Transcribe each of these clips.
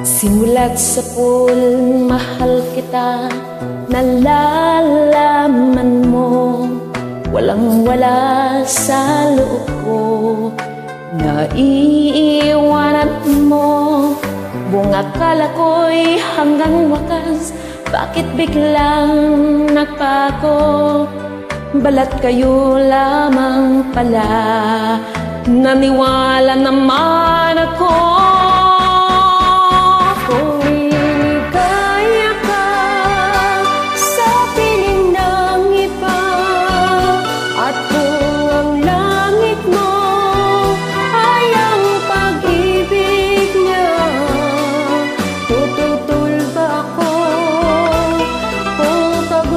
Simulat sa pool, mahal kita, nalalaman mo, walang-wala sa loob ko, naiiwanan mo. Buong akala ko'y hanggang wakas, bakit biglang nagbago? Balat kayo lamang pala, naniwala naman ako.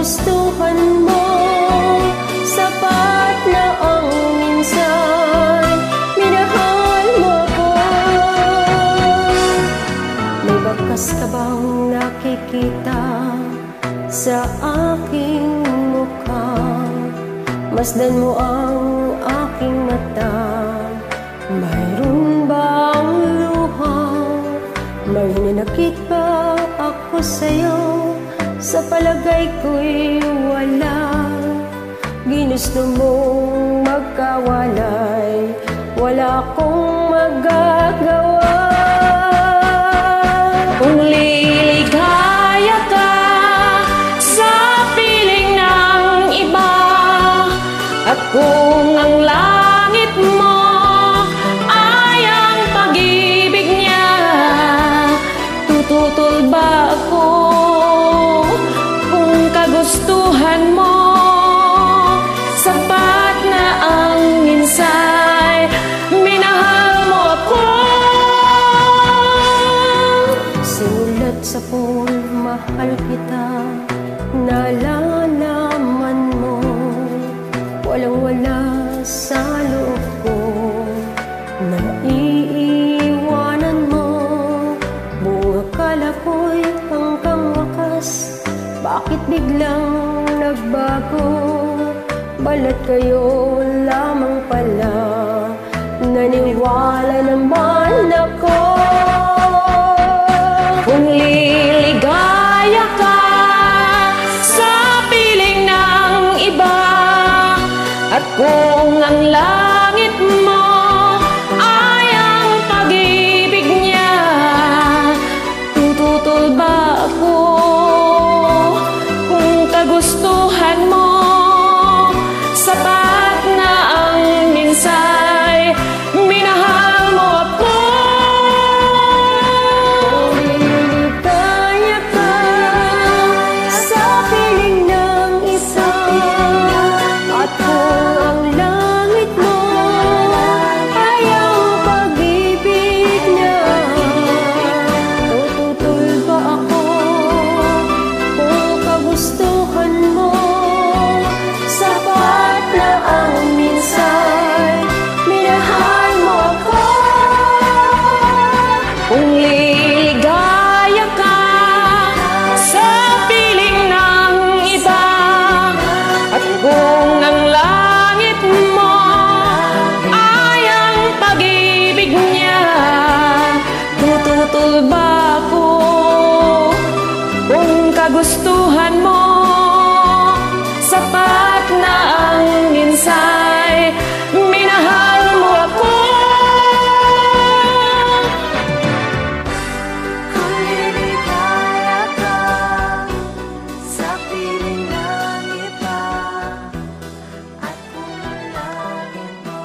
Gustuhan mo, sapat na ang minsan minahal mo ko. May bakas ka bang nakikita sa aking mukha? Masdan mo ang aking mata, mayroon bang luha? May ninakit ba ako sa'yo? Sa palagay ko'y wala. Ginusto mong magkawalay, wala akong magagawa. Kung liligaya ka sa piling ng iba, at kung ang langit mo ay ang pag-ibig niya, tututol ba ako? Gustuhan mo, sapat na ang minsay minahal mo ako. Simulat sa pool, mahal kita, nalalaman mo, walang-wala sa loob ko, naiiwanan mo. Buong akala ko'y hanggang wakas, bakit biglang nagbago? Balat kayo lamang pala, naniwala naman ako. Kung liligaya ka sa piling ng iba, at kung ang langit mo ay ang pag-ibig niya, tututol ba ako? Gustuhan mo, sapat na ang minsay minahal mo ako. Kung liligaya ka sa piling ng isa, at kung ang langit mo ay ang pag-ibig niya, tututol ba ako? Kung kagustuhan mo, sapat na ang minsay minahal mo ako. Kung liligaya ka sa piling ng iba, at kung ang langit mo ay ang pag-ibig niya, tututol ba ako? Kung kagustuhan mo, sapat na ang minsay minahal mo ako. Kung liligaya ka sa piling ng iba, at kung ang langit mo.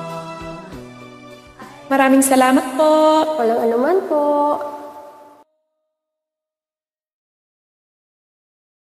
Maraming salamat po. Walang anuman po.